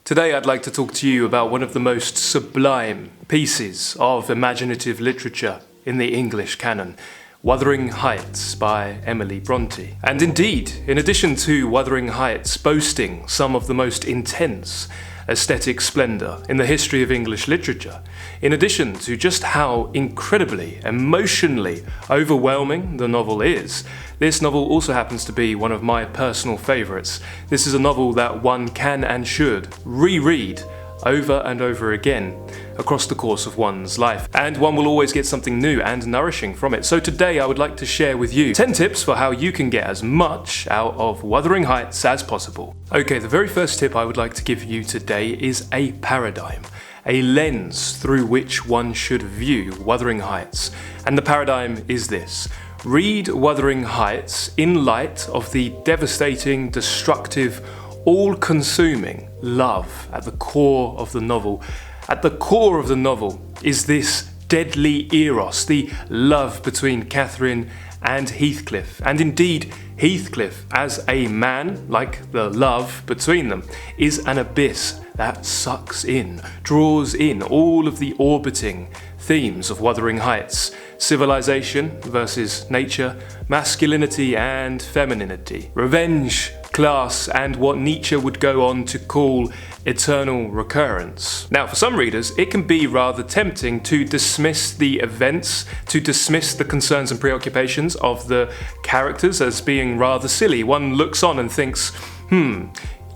Today I'd like to talk to you about one of the most sublime pieces of imaginative literature in the English canon, Wuthering Heights by Emily Brontë. And indeed, in addition to Wuthering Heights boasting some of the most intense aesthetic splendour in the history of English literature, in addition to just how incredibly, emotionally overwhelming the novel is, this novel also happens to be one of my personal favourites. This is a novel that one can and should reread over and over again across the course of one's life, and one will always get something new and nourishing from it. So today I would like to share with you 10 tips for how you can get as much out of Wuthering Heights as possible. Okay, the very first tip I would like to give you today is a paradigm, a lens through which one should view Wuthering Heights. And the paradigm is this: read Wuthering Heights in light of the devastating, destructive, all-consuming love at the core of the novel. At the core of the novel is this deadly eros, the love between Catherine and Heathcliff. And indeed, Heathcliff as a man, like the love between them, is an abyss that sucks in, draws in all of the orbiting themes of Wuthering Heights: civilisation versus nature, masculinity and femininity, revenge, class, and what Nietzsche would go on to call eternal recurrence. Now, for some readers, it can be rather tempting to dismiss the events, to dismiss the concerns and preoccupations of the characters as being rather silly. One looks on and thinks,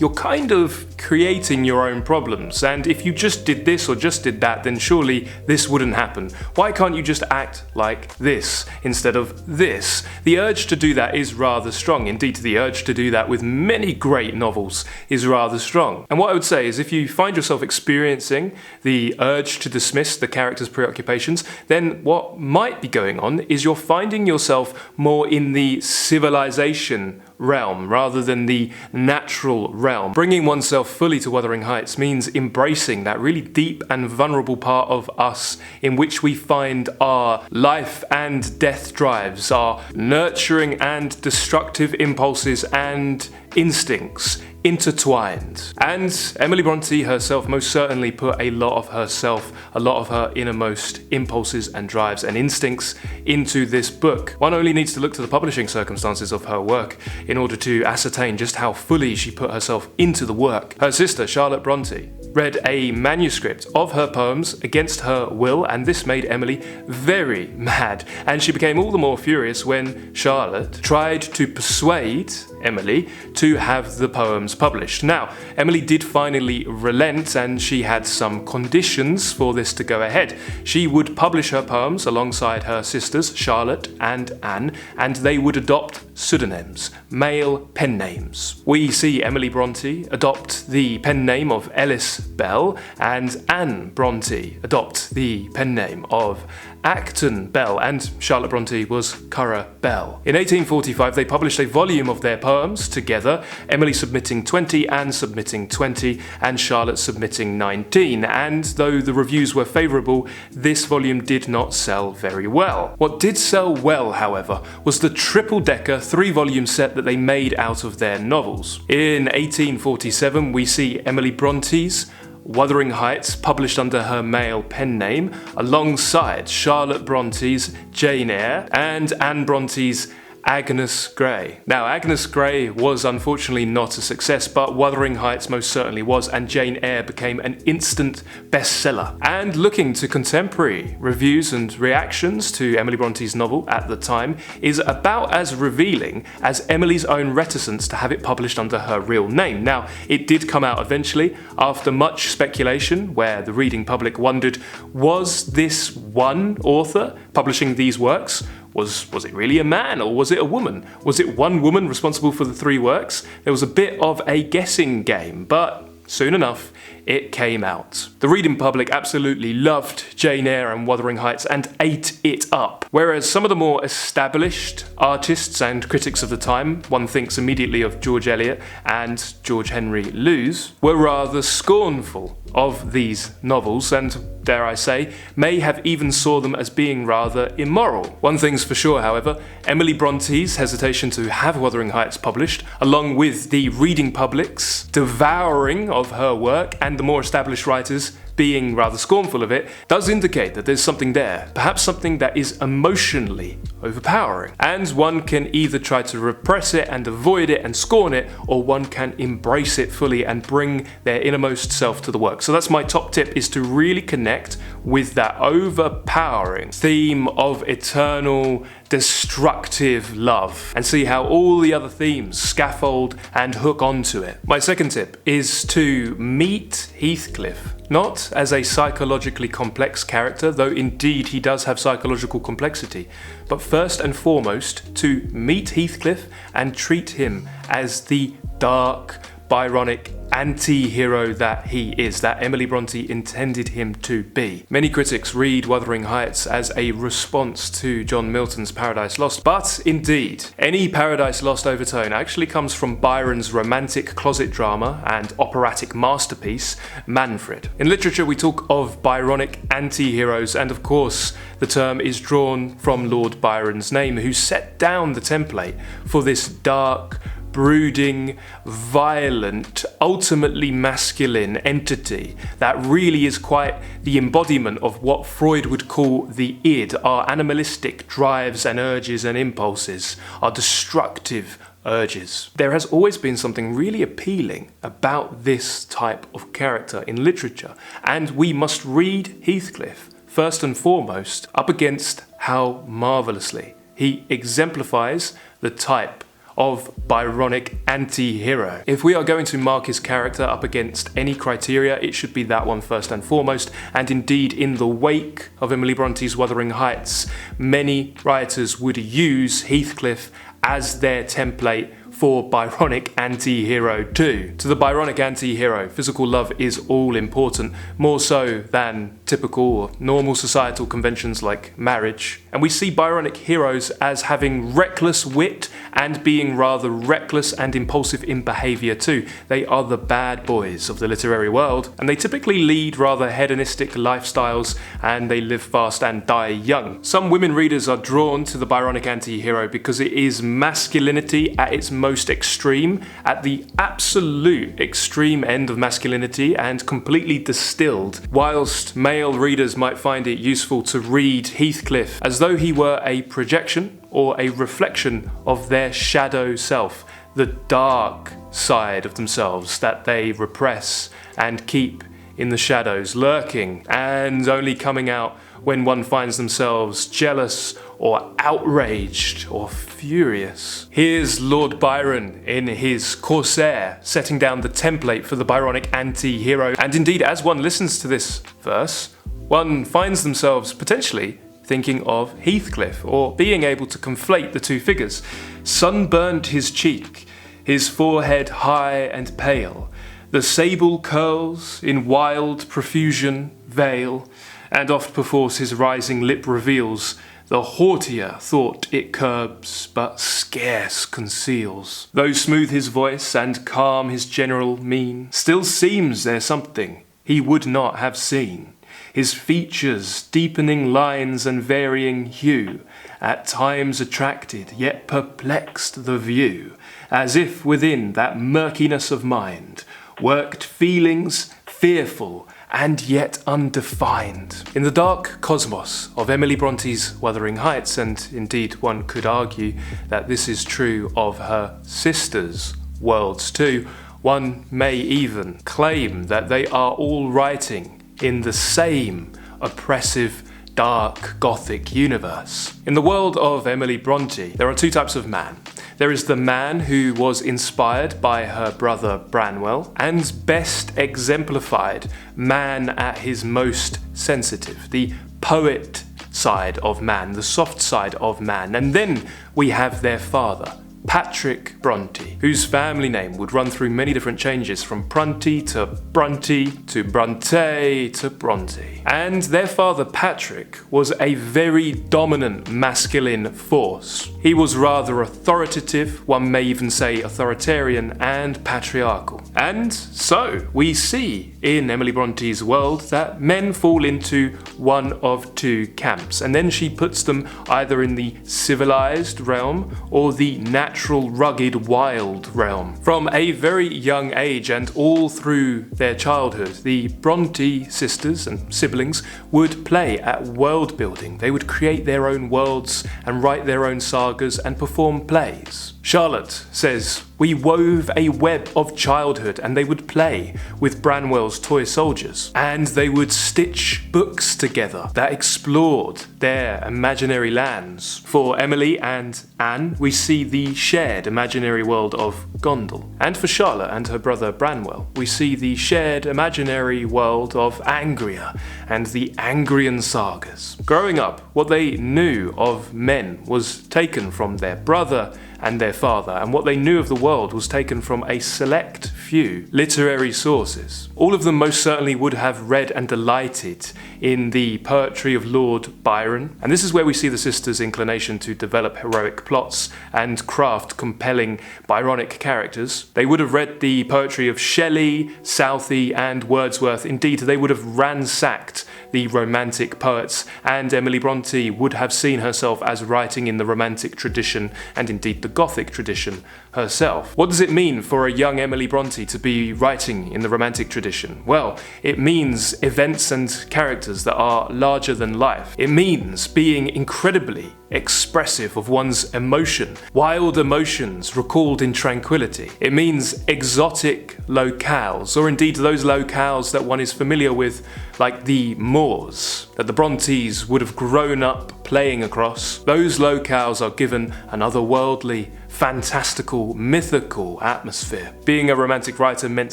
you're kind of creating your own problems, and if you just did this or just did that, then surely this wouldn't happen. Why can't you just act like this instead of this? The urge to do that is rather strong. Indeed, the urge to do that with many great novels is rather strong. And what I would say is, if you find yourself experiencing the urge to dismiss the characters' preoccupations, then what might be going on is you're finding yourself more in the civilisation realm rather than the natural realm. Bringing oneself fully to Wuthering Heights means embracing that really deep and vulnerable part of us in which we find our life and death drives, our nurturing and destructive impulses and instincts intertwined. And Emily Brontë herself most certainly put a lot of herself, a lot of her innermost impulses and drives and instincts into this book. One only needs to look to the publishing circumstances of her work in order to ascertain just how fully she put herself into the work. Her sister, Charlotte Brontë, read a manuscript of her poems against her will, and this made Emily very mad, and she became all the more furious when Charlotte tried to persuade Emily to have the poems published. Now, Emily did finally relent, and she had some conditions for this to go ahead. She would publish her poems alongside her sisters, Charlotte and Anne, and they would adopt pseudonyms, male pen names. We see Emily Brontë adopt the pen name of Ellis Bell, and Anne Brontë adopt the pen name of Acton Bell, and Charlotte Brontë was Currer Bell. In 1845, they published a volume of their poems together, Emily submitting 20, Anne submitting 20, and Charlotte submitting 19. And though the reviews were favourable, this volume did not sell very well. What did sell well, however, was the triple-decker 3-volume set that they made out of their novels. In 1847, we see Emily Brontë's Wuthering Heights, published under her male pen name, alongside Charlotte Bronte's Jane Eyre and Anne Bronte's Agnes Grey. Now, Agnes Grey was unfortunately not a success, but Wuthering Heights most certainly was, and Jane Eyre became an instant bestseller. And looking to contemporary reviews and reactions to Emily Bronte's novel at the time is about as revealing as Emily's own reticence to have it published under her real name. Now, it did come out eventually after much speculation, where the reading public wondered, was this one author publishing these works? Was it really a man, or was it a woman? Was it one woman responsible for the 3 works? There was a bit of a guessing game, but soon enough, it came out. The reading public absolutely loved Jane Eyre and Wuthering Heights and ate it up, whereas some of the more established artists and critics of the time, one thinks immediately of George Eliot and George Henry Lewes, were rather scornful of these novels and, dare I say, may have even saw them as being rather immoral. One thing's for sure, however, Emily Brontë's hesitation to have Wuthering Heights published, along with the reading public's devouring of her work and the more established writers being rather scornful of it, does indicate that there's something there, perhaps something that is emotionally overpowering. And one can either try to repress it and avoid it and scorn it, or one can embrace it fully and bring their innermost self to the work. So that's my top tip, is to really connect with that overpowering theme of eternal, destructive love and see how all the other themes scaffold and hook onto it. My second tip is to meet Heathcliff, not as a psychologically complex character, though indeed he does have psychological complexity, but first and foremost to meet Heathcliff and treat him as the dark, Byronic anti-hero that he is, that Emily Brontë intended him to be. Many critics read Wuthering Heights as a response to John Milton's Paradise Lost, but indeed, any Paradise Lost overtone actually comes from Byron's romantic closet drama and operatic masterpiece, Manfred. In literature, we talk of Byronic anti-heroes, and of course, the term is drawn from Lord Byron's name, who set down the template for this dark, brooding, violent, ultimately masculine entity that really is quite the embodiment of what Freud would call the id, our animalistic drives and urges and impulses, our destructive urges. There has always been something really appealing about this type of character in literature, and we must read Heathcliff first and foremost up against how marvellously he exemplifies the type of Byronic anti-hero. If we are going to mark his character up against any criteria, it should be that one first and foremost, and indeed in the wake of Emily Bronte's Wuthering Heights, many writers would use Heathcliff as their template for Byronic anti-hero too. To the Byronic anti-hero, physical love is all important, more so than typical or normal societal conventions like marriage. And we see Byronic heroes as having reckless wit and being rather reckless and impulsive in behaviour too. They are the bad boys of the literary world, and they typically lead rather hedonistic lifestyles, and they live fast and die young. Some women readers are drawn to the Byronic anti-hero because it is masculinity at its most extreme, at the absolute extreme end of masculinity, and completely distilled, whilst male readers might find it useful to read Heathcliff as though he were a projection or a reflection of their shadow self, the dark side of themselves that they repress and keep in the shadows, lurking and only coming out when one finds themselves jealous or outraged or furious. Here's Lord Byron in his Corsair setting down the template for the Byronic anti-hero, and indeed as one listens to this verse, one finds themselves potentially thinking of Heathcliff, or being able to conflate the two figures. Sunburnt his cheek, his forehead high and pale, the sable curls in wild profusion veil, and oft perforce his rising lip reveals the haughtier thought it curbs, but scarce conceals. Though smooth his voice and calm his general mien, still seems there something he would not have seen. His features, deepening lines and varying hue, at times attracted, yet perplexed the view, as if within that murkiness of mind worked feelings fearful and yet undefined. In the dark cosmos of Emily Bronte's Wuthering Heights, and indeed one could argue that this is true of her sisters' worlds too, one may even claim that they are all writing in the same oppressive, dark, Gothic universe. In the world of Emily Brontë, there are two types of man. There is the man who was inspired by her brother Branwell, and best exemplified man at his most sensitive, the poet side of man, the soft side of man. And then we have their father, Patrick Brontë, whose family name would run through many different changes from Prunty to Brontë to Brontë to Brontë. And their father Patrick was a very dominant masculine force. He was rather authoritative, one may even say authoritarian and patriarchal. And so we see in Emily Bronte's world that men fall into one of two camps, and then she puts them either in the civilized realm or the natural, rugged, wild realm. From a very young age and all through their childhood, the Brontë sisters and siblings would play at world building. They would create their own worlds and write their own sagas and perform plays. Charlotte says, "We wove a web of childhood," and they would play with Branwell's toy soldiers, and they would stitch books together that explored their imaginary lands. For Emily and Anne, we see the shared imaginary world of Gondal. And for Charlotte and her brother Branwell, we see the shared imaginary world of Angria and the Angrian sagas. Growing up, what they knew of men was taken from their brother and their father, and what they knew of the world was taken from a select few literary sources. All of them most certainly would have read and delighted in the poetry of Lord Byron, and this is where we see the sisters' inclination to develop heroic plots and craft compelling Byronic characters. They would have read the poetry of Shelley, Southey and Wordsworth. Indeed, they would have ransacked the Romantic poets, and Emily Brontë would have seen herself as writing in the Romantic tradition and indeed the Gothic tradition herself. What does it mean for a young Emily Brontë to be writing in the Romantic tradition? Well, it means events and characters that are larger than life. It means being incredibly expressive of one's emotion, wild emotions recalled in tranquility. It means exotic locales, or indeed those locales that one is familiar with, like the moors that the Brontes would have grown up playing across. Those locales are given an otherworldly, fantastical, mythical atmosphere. Being a romantic writer meant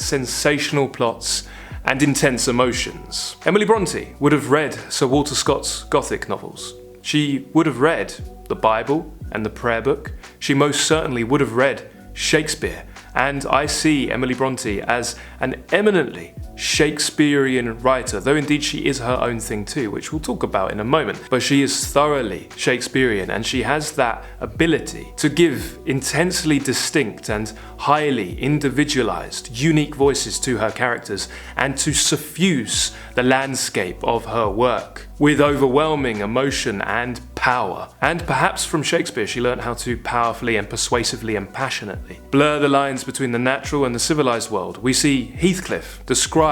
sensational plots and intense emotions. Emily Brontë would have read Sir Walter Scott's Gothic novels. She would have read the Bible and the Prayer Book. She most certainly would have read Shakespeare. And I see Emily Brontë as an eminently Shakespearean writer, though indeed she is her own thing too, which we'll talk about in a moment. But she is thoroughly Shakespearean, and she has that ability to give intensely distinct and highly individualized, unique voices to her characters, and to suffuse the landscape of her work with overwhelming emotion and power. And perhaps from Shakespeare she learnt how to powerfully and persuasively and passionately blur the lines between the natural and the civilized world. We see Heathcliff described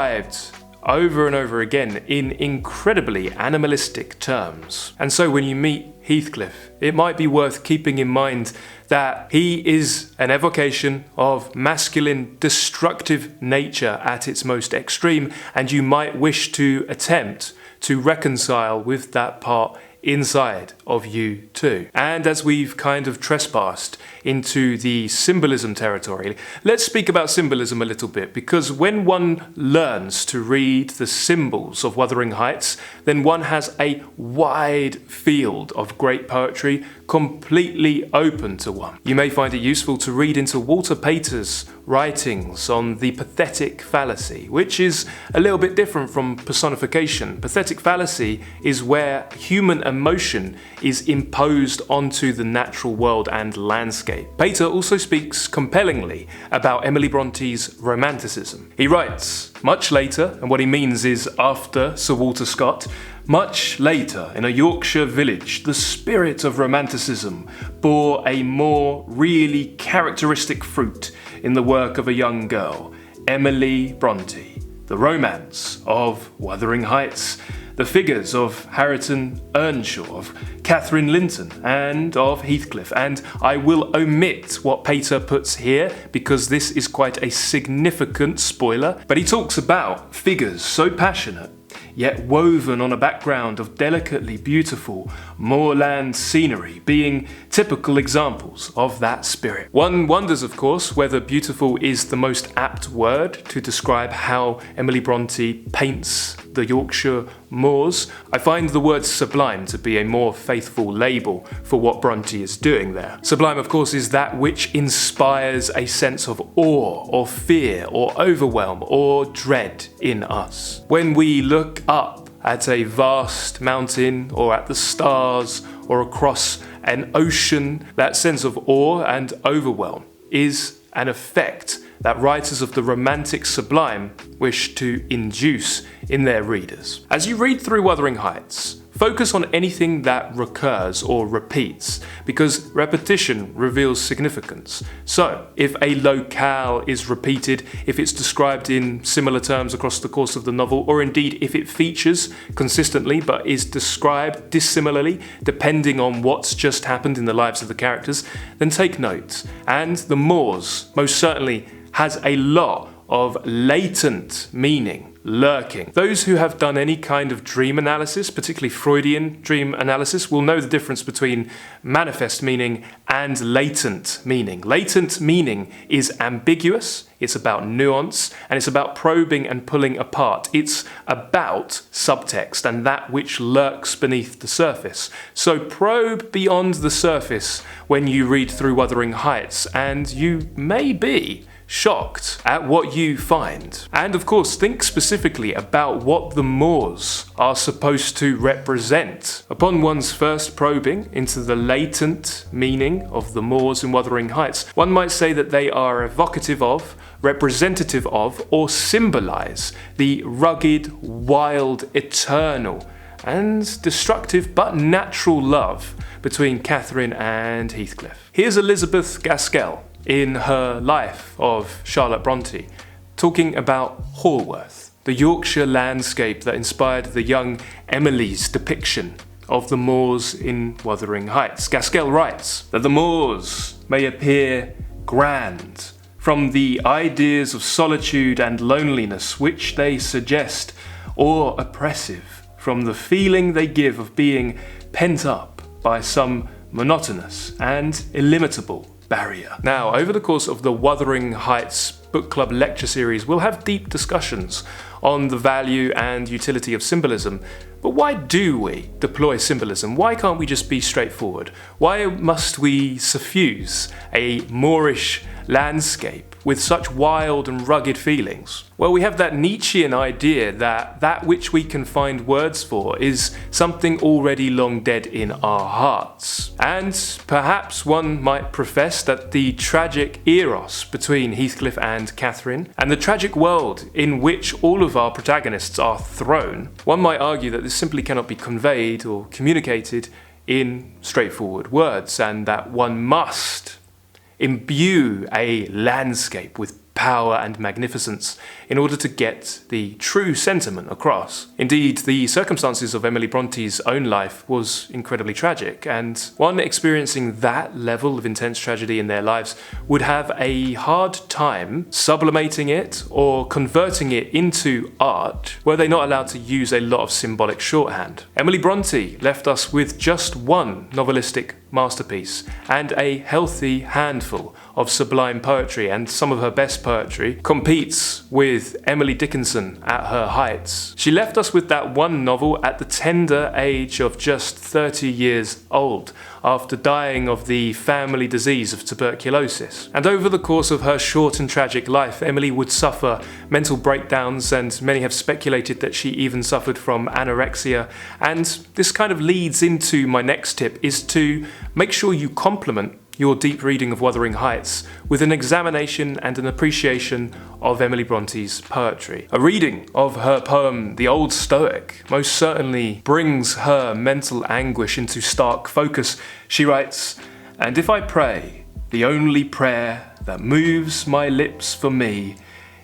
over and over again in incredibly animalistic terms. And so when you meet Heathcliff, it might be worth keeping in mind that he is an evocation of masculine destructive nature at its most extreme, and you might wish to attempt to reconcile with that part inside of you too. And as we've kind of trespassed into the symbolism territory, let's speak about symbolism a little bit, because when one learns to read the symbols of Wuthering Heights, then one has a wide field of great poetry completely open to one. You may find it useful to read into Walter Pater's writings on the pathetic fallacy, which is a little bit different from personification. Pathetic fallacy is where human emotion is imposed onto the natural world and landscape. Pater also speaks compellingly about Emily Bronte's romanticism. He writes, much later, and what he means is after Sir Walter Scott, much later, in a Yorkshire village, the spirit of romanticism bore a more really characteristic fruit in the work of a young girl, Emily Brontë. The romance of Wuthering Heights, the figures of Hareton Earnshaw, of Catherine Linton, and of Heathcliff. And I will omit what Pater puts here because this is quite a significant spoiler, but he talks about figures so passionate, yet woven on a background of delicately beautiful moorland scenery, being typical examples of that spirit. One wonders, of course, whether beautiful is the most apt word to describe how Emily Brontë paints the Yorkshire moors. I find the word sublime to be a more faithful label for what Brontë is doing there. Sublime, of course, is that which inspires a sense of awe or fear or overwhelm or dread in us. When we look up at a vast mountain or at the stars or across an ocean, that sense of awe and overwhelm is an effect that writers of the Romantic Sublime wish to induce in their readers. As you read through Wuthering Heights, focus on anything that recurs or repeats, because repetition reveals significance. So, if a locale is repeated, if it's described in similar terms across the course of the novel, or indeed if it features consistently but is described dissimilarly depending on what's just happened in the lives of the characters, then take note. And the moors most certainly has a lot of latent meaning lurking. Those who have done any kind of dream analysis, particularly Freudian dream analysis, will know the difference between manifest meaning and latent meaning. Latent meaning is ambiguous, it's about nuance, and it's about probing and pulling apart. It's about subtext and that which lurks beneath the surface. So probe beyond the surface when you read through Wuthering Heights, and you may be shocked at what you find. And of course, think specifically about what the moors are supposed to represent. Upon one's first probing into the latent meaning of the moors in Wuthering Heights, one might say that they are evocative of, representative of, or symbolize the rugged, wild, eternal, and destructive but natural love between Catherine and Heathcliff. Here's Elizabeth Gaskell in her life of Charlotte Brontë, talking about Haworth, the Yorkshire landscape that inspired the young Emily's depiction of the moors in Wuthering Heights. Gaskell writes that the moors may appear grand from the ideas of solitude and loneliness which they suggest, or oppressive from the feeling they give of being pent up by some monotonous and illimitable barrier. Now, over the course of the Wuthering Heights book club lecture series, we'll have deep discussions on the value and utility of symbolism. But why do we deploy symbolism? Why can't we just be straightforward? Why must we suffuse a Moorish landscape with such wild and rugged feelings? Well, we have that Nietzschean idea that that which we can find words for is something already long dead in our hearts. And perhaps one might profess that the tragic eros between Heathcliff and Catherine, and the tragic world in which all of our protagonists are thrown, one might argue that this simply cannot be conveyed or communicated in straightforward words, and that one must imbue a landscape with power and magnificence in order to get the true sentiment across. Indeed, the circumstances of Emily Bronte's own life was incredibly tragic, and one experiencing that level of intense tragedy in their lives would have a hard time sublimating it or converting it into art were they not allowed to use a lot of symbolic shorthand. Emily Brontë left us with just one novelistic masterpiece and a healthy handful of sublime poetry, and some of her best poetry competes with Emily Dickinson at her heights. She left us with that one novel at the tender age of just 30 years old, after dying of the family disease of tuberculosis. And over the course of her short and tragic life, Emily would suffer mental breakdowns, and many have speculated that she even suffered from anorexia. And this kind of leads into my next tip, is to make sure you complement your deep reading of Wuthering Heights with an examination and an appreciation of Emily Bronte's poetry. A reading of her poem, The Old Stoic, most certainly brings her mental anguish into stark focus. She writes, "And if I pray, the only prayer that moves my lips for me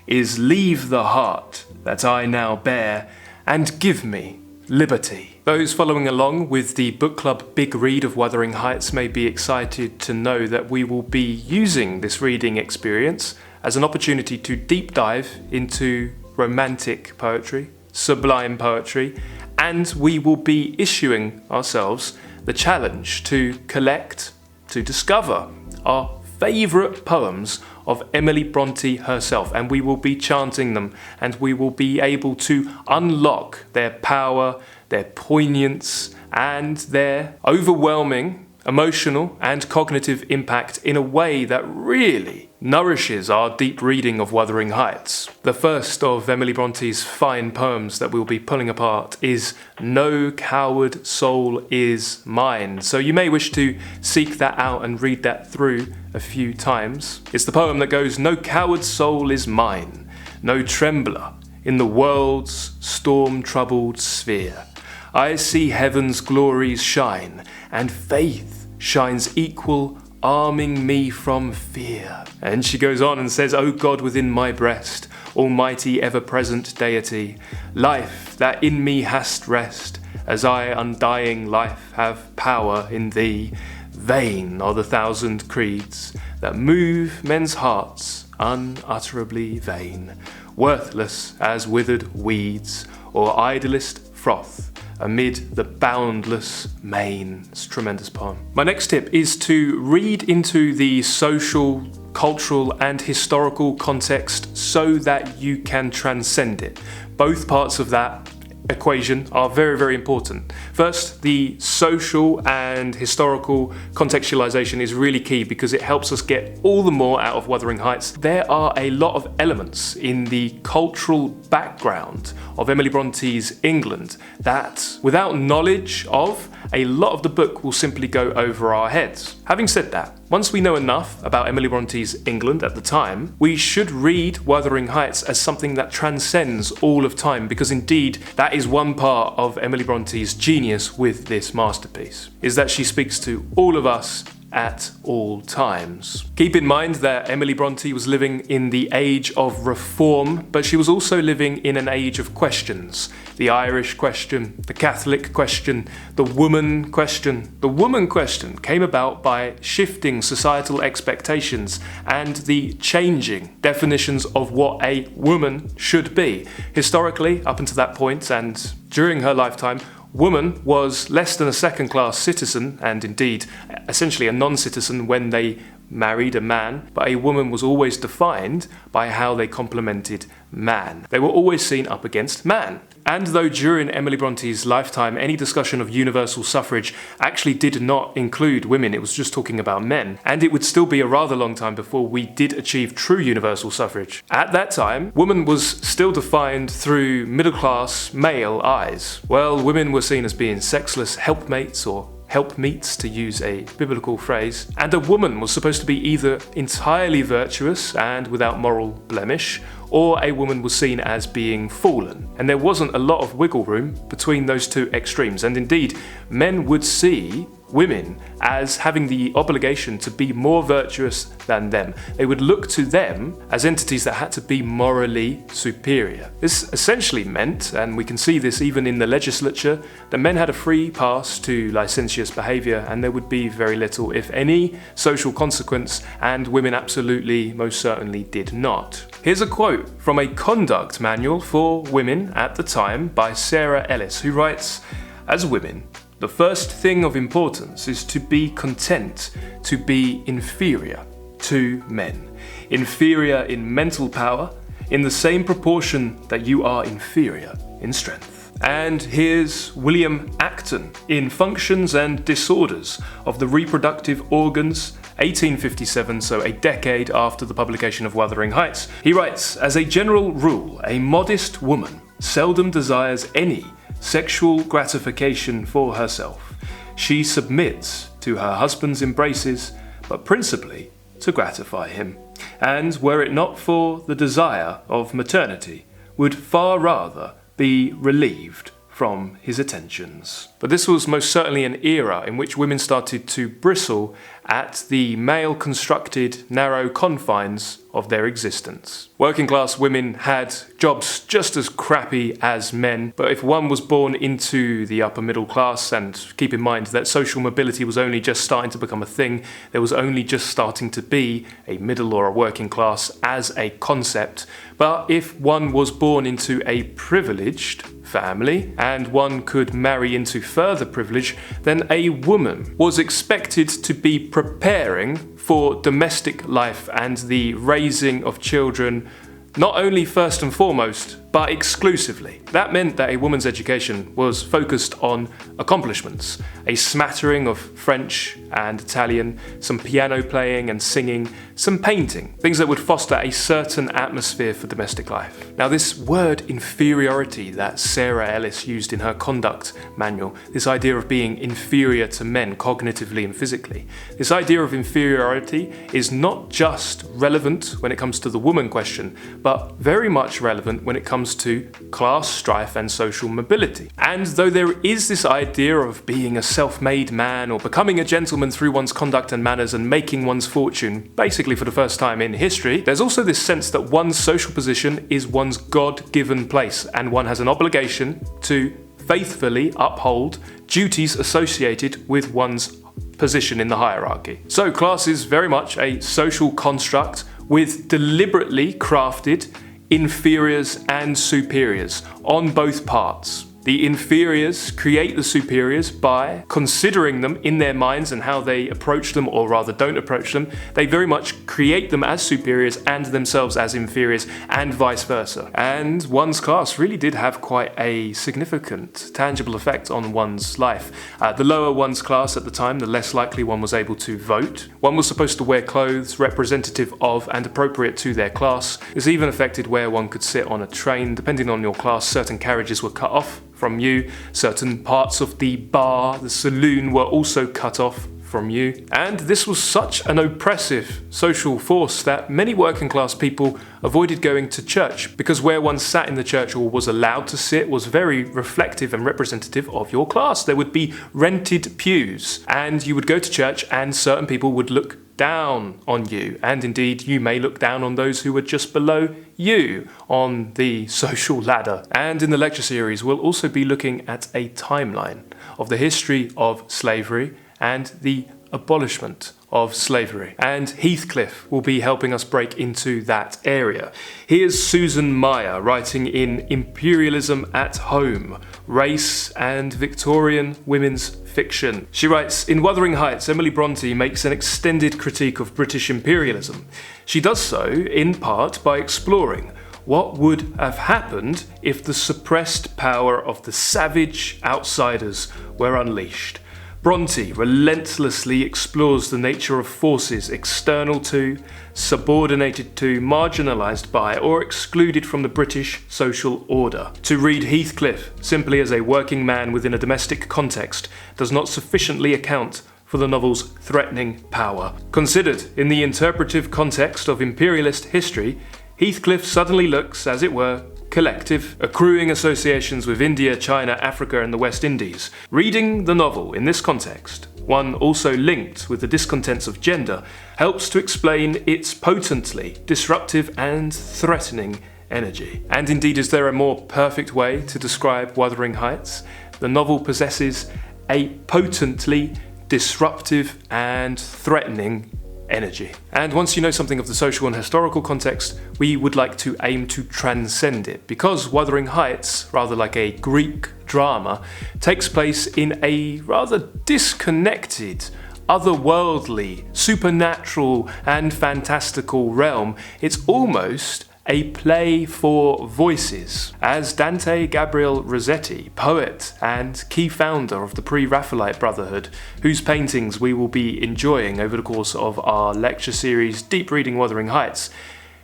is leave the heart that I now bear and give me liberty." Those following along with the book club big read of Wuthering Heights may be excited to know that we will be using this reading experience as an opportunity to deep dive into romantic poetry, sublime poetry, and we will be issuing ourselves the challenge to collect to discover our favourite poems of Emily Brontë herself, and we will be chanting them, and we will be able to unlock their power, their poignance, and their overwhelming emotional and cognitive impact in a way that really nourishes our deep reading of Wuthering Heights. The first of Emily Bronte's fine poems that we'll be pulling apart is No Coward Soul Is Mine. So you may wish to seek that out and read that through a few times. It's the poem that goes, No coward soul is mine, no trembler in the world's storm-troubled sphere. I see heaven's glories shine, and faith shines equal, arming me from fear. And she goes on and says, O God within my breast, almighty ever-present deity, life that in me hast rest, as I undying life have power in thee. Vain are the thousand creeds that move men's hearts, unutterably vain, worthless as withered weeds, or idlest froth amid the boundless main. It's a tremendous poem. My next tip is to read into the social, cultural, and historical context so that you can transcend it. Both parts of that equation are very, very important. First, the social and historical contextualization is really key because it helps us get all the more out of Wuthering Heights. There are a lot of elements in the cultural background of Emily Bronte's England that, without knowledge of, a lot of the book will simply go over our heads. Having said that, once we know enough about Emily Bronte's England at the time, we should read Wuthering Heights as something that transcends all of time, because indeed that is one part of Emily Bronte's genius with this masterpiece, is that she speaks to all of us at all times. Keep in mind that Emily Brontë was living in the age of reform, but she was also living in an age of questions. The Irish question, the Catholic question, the woman question. The woman question came about by shifting societal expectations and the changing definitions of what a woman should be. Historically, up until that point and during her lifetime, woman was less than a second-class citizen, and indeed essentially a non-citizen when they married a man, but a woman was always defined by how they complemented man. They were always seen up against man. And though during Emily Bronte's lifetime any discussion of universal suffrage actually did not include women, it was just talking about men, and it would still be a rather long time before we did achieve true universal suffrage. At that time, woman was still defined through middle-class male eyes. Well, women were seen as being sexless helpmates or helpmeets, to use a biblical phrase, and a woman was supposed to be either entirely virtuous and without moral blemish, or a woman was seen as being fallen. And there wasn't a lot of wiggle room between those two extremes, and indeed men would see women as having the obligation to be more virtuous than them. They would look to them as entities that had to be morally superior. This essentially meant, and we can see this even in the legislature, that men had a free pass to licentious behaviour, and there would be very little, if any, social consequence, and women absolutely, most certainly did not. Here's a quote from a conduct manual for women at the time by Sarah Ellis, who writes, "As women, the first thing of importance is to be content to be inferior to men. Inferior in mental power, in the same proportion that you are inferior in strength." And here's William Acton in Functions and Disorders of the Reproductive Organs, 1857, so a decade after the publication of Wuthering Heights. He writes, "As a general rule, a modest woman seldom desires any sexual gratification for herself. She submits to her husband's embraces, but principally to gratify him, and were it not for the desire of maternity, would far rather be relieved from his attentions." But this was most certainly an era in which women started to bristle at the male-constructed narrow confines of their existence. Working class women had jobs just as crappy as men, but if one was born into the upper middle class, and keep in mind that social mobility was only just starting to become a thing, there was only just starting to be a middle or a working class as a concept, but if one was born into a privileged family, and one could marry into further privilege, then a woman was expected to be preparing for domestic life and the raising of children, not only first and foremost, but exclusively. That meant that a woman's education was focused on accomplishments, a smattering of French and Italian, some piano playing and singing, some painting, things that would foster a certain atmosphere for domestic life. Now, this word inferiority that Sarah Ellis used in her conduct manual, this idea of being inferior to men cognitively and physically, this idea of inferiority is not just relevant when it comes to the woman question, but very much relevant when it comes to class strife and social mobility. And though there is this idea of being a self-made man or becoming a gentleman through one's conduct and manners and making one's fortune, basically for the first time in history, there's also this sense that one's social position is one's God-given place, and one has an obligation to faithfully uphold duties associated with one's position in the hierarchy. So class is very much a social construct with deliberately crafted inferiors and superiors on both parts. The inferiors create the superiors by considering them in their minds and how they approach them, or rather don't approach them. They very much create them as superiors and themselves as inferiors, and vice versa. And one's class really did have quite a significant, tangible effect on one's life. The lower one's class at the time, the less likely one was able to vote. One was supposed to wear clothes representative of and appropriate to their class. This even affected where one could sit on a train. Depending on your class, certain carriages were cut off from you, certain parts of the bar, the saloon, were also cut off from you. And this was such an oppressive social force that many working class people avoided going to church, because where one sat in the church or was allowed to sit was very reflective and representative of your class. There would be rented pews, and you would go to church and certain people would look down on you, and indeed you may look down on those who were just below you on the social ladder. And in the lecture series we'll also be looking at a timeline of the history of slavery and the abolishment of slavery, and Heathcliff will be helping us break into that area. Here's Susan Meyer writing in Imperialism at Home, Race and Victorian Women's Fiction. She writes, in Wuthering Heights, Emily Brontë makes an extended critique of British imperialism. She does so in part by exploring what would have happened if the suppressed power of the savage outsiders were unleashed. Brontë relentlessly explores the nature of forces external to, subordinated to, marginalised by, or excluded from the British social order. To read Heathcliff simply as a working man within a domestic context does not sufficiently account for the novel's threatening power. Considered in the interpretive context of imperialist history, Heathcliff suddenly looks, as it were, collective, accruing associations with India, China, Africa and the West Indies. Reading the novel in this context, one also linked with the discontents of gender, helps to explain its potently disruptive and threatening energy. And indeed, is there a more perfect way to describe Wuthering Heights? The novel possesses a potently disruptive and threatening energy. And once you know something of the social and historical context, we would like to aim to transcend it, because Wuthering Heights, rather like a Greek drama, takes place in a rather disconnected, otherworldly, supernatural and fantastical realm. It's almost a play for voices, as Dante Gabriel Rossetti, poet and key founder of the Pre-Raphaelite Brotherhood, whose paintings we will be enjoying over the course of our lecture series Deep Reading Wuthering Heights.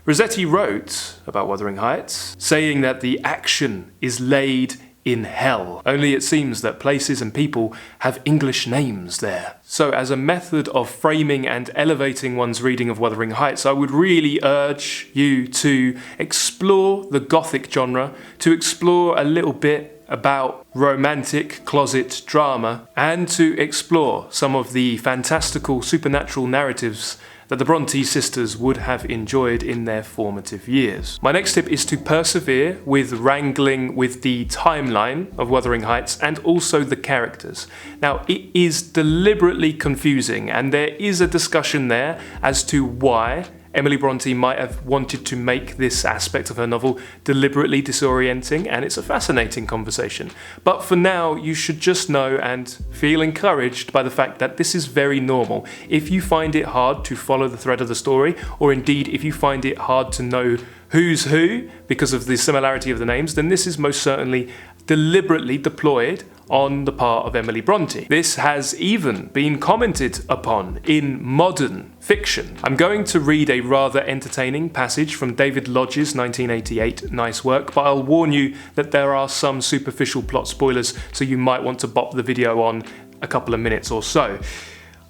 Rossetti wrote about Wuthering Heights, saying that the action is laid in hell, only it seems that places and people have English names there. So as a method of framing and elevating one's reading of Wuthering Heights, I would really urge you to explore the Gothic genre, to explore a little bit about romantic closet drama, and to explore some of the fantastical supernatural narratives that the Brontë sisters would have enjoyed in their formative years. My next tip is to persevere with wrangling with the timeline of Wuthering Heights and also the characters. Now, it is deliberately confusing, and there is a discussion there as to why Emily Brontë might have wanted to make this aspect of her novel deliberately disorienting, and it's a fascinating conversation. But for now, you should just know and feel encouraged by the fact that this is very normal. If you find it hard to follow the thread of the story, or indeed if you find it hard to know who's who because of the similarity of the names, then this is most certainly deliberately deployed on the part of Emily Brontë. This has even been commented upon in modern fiction. I'm going to read a rather entertaining passage from David Lodge's 1988 nice work, but I'll warn you that there are some superficial plot spoilers, so you might want to bop the video on a couple of minutes or so.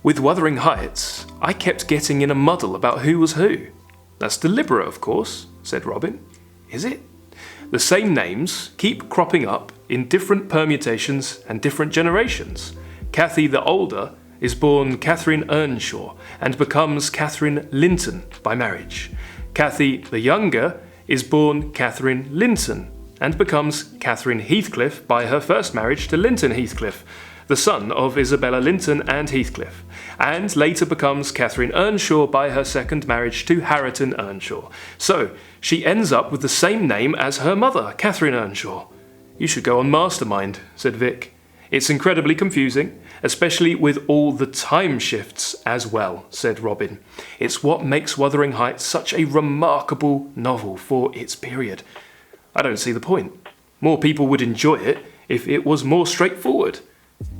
With Wuthering Heights, I kept getting in a muddle about who was who. That's deliberate, of course, said Robin. Is it? The same names keep cropping up in different permutations and different generations. Cathy the older is born Catherine Earnshaw and becomes Catherine Linton by marriage. Cathy the younger is born Catherine Linton and becomes Catherine Heathcliff by her first marriage to Linton Heathcliff, the son of Isabella Linton and Heathcliff, and later becomes Catherine Earnshaw by her second marriage to Hareton Earnshaw. So, she ends up with the same name as her mother, Catherine Earnshaw. You should go on Mastermind, said Vic. It's incredibly confusing, especially with all the time shifts as well, said Robin. It's what makes Wuthering Heights such a remarkable novel for its period. I don't see the point. More people would enjoy it if it was more straightforward.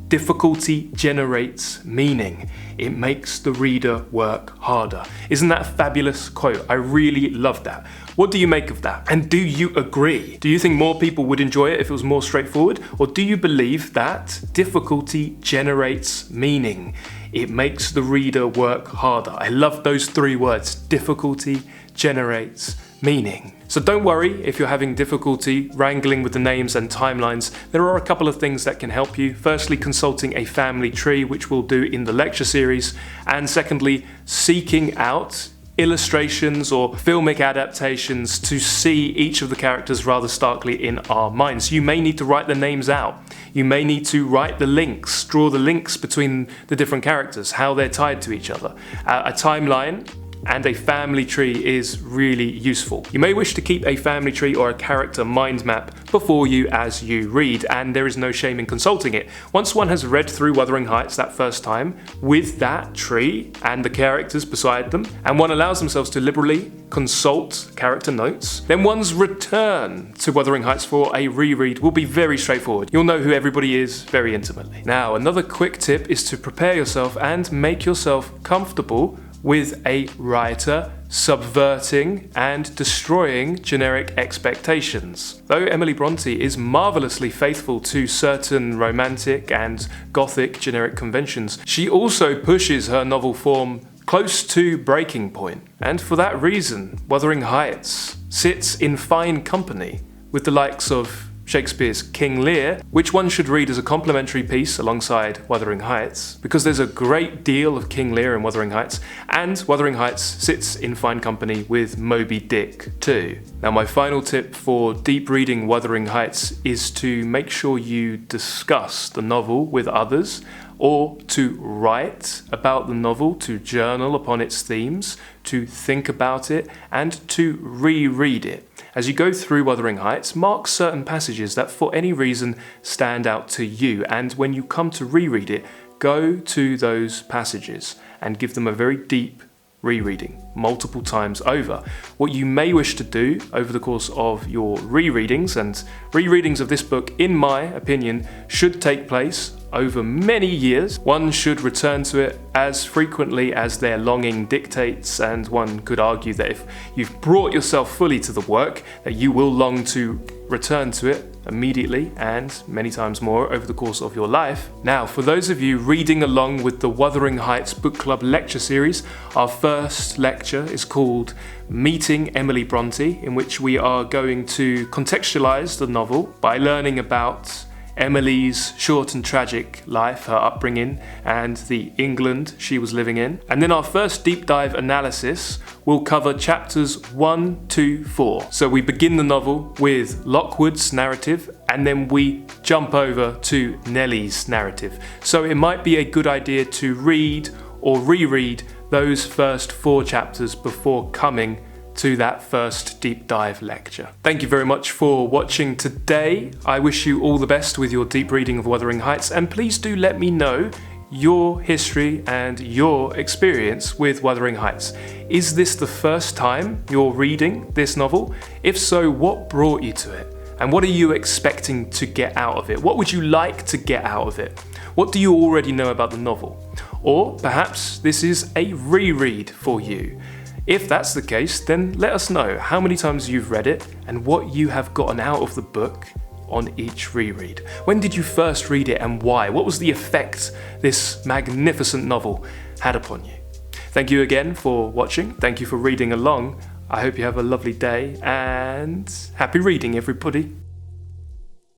Difficulty generates meaning. It makes the reader work harder. Isn't that a fabulous quote? I really love that. What do you make of that? And do you agree? Do you think more people would enjoy it if it was more straightforward? Or do you believe that difficulty generates meaning? It makes the reader work harder. I love those three words. Difficulty generates meaning. So don't worry if you're having difficulty wrangling with the names and timelines. There are a couple of things that can help you. Firstly, consulting a family tree, which we'll do in the lecture series. And secondly, seeking out illustrations or filmic adaptations to see each of the characters rather starkly in our minds. You may need to write the names out. You may need to write the links, draw the links between the different characters, how they're tied to each other. A timeline and a family tree is really useful. You may wish to keep a family tree or a character mind map before you as you read, and there is no shame in consulting it. Once one has read through Wuthering Heights that first time, with that tree and the characters beside them, and one allows themselves to liberally consult character notes, then one's return to Wuthering Heights for a reread will be very straightforward. You'll know who everybody is very intimately. Now, another quick tip is to prepare yourself and make yourself comfortable with a writer subverting and destroying generic expectations. Though Emily Brontë is marvellously faithful to certain romantic and Gothic generic conventions, she also pushes her novel form close to breaking point. And for that reason, Wuthering Heights sits in fine company with the likes of Shakespeare's King Lear, which one should read as a complementary piece alongside Wuthering Heights, because there's a great deal of King Lear in Wuthering Heights, and Wuthering Heights sits in fine company with Moby Dick too. Now, my final tip for deep reading Wuthering Heights is to make sure you discuss the novel with others, or to write about the novel, to journal upon its themes, to think about it, and to reread it. As you go through Wuthering Heights, mark certain passages that for any reason stand out to you, and when you come to reread it, go to those passages and give them a very deep rereading multiple times over. What you may wish to do over the course of your rereadings, and rereadings of this book, in my opinion, should take place over many years. One should return to it as frequently as their longing dictates, and one could argue that if you've brought yourself fully to the work, that you will long to return to it immediately and many times more over the course of your life. Now, for those of you reading along with the Wuthering Heights Book Club lecture series, our first lecture is called Meeting Emily Brontë, in which we are going to contextualize the novel by learning about Emily's short and tragic life, her upbringing, and the England she was living in. And then our first deep dive analysis will cover chapters 1 to 4. So we begin the novel with Lockwood's narrative, and then we jump over to Nellie's narrative. So it might be a good idea to read or reread those first 4 chapters before coming to that first deep dive lecture. Thank you very much for watching today. I wish you all the best with your deep reading of Wuthering Heights, and please do let me know your history and your experience with Wuthering Heights. Is this the first time you're reading this novel? If so, what brought you to it? And what are you expecting to get out of it? What would you like to get out of it? What do you already know about the novel? Or perhaps this is a reread for you. If that's the case, then let us know how many times you've read it and what you have gotten out of the book on each reread. When did you first read it and why? What was the effect this magnificent novel had upon you? Thank you again for watching. Thank you for reading along. I hope you have a lovely day and happy reading, everybody.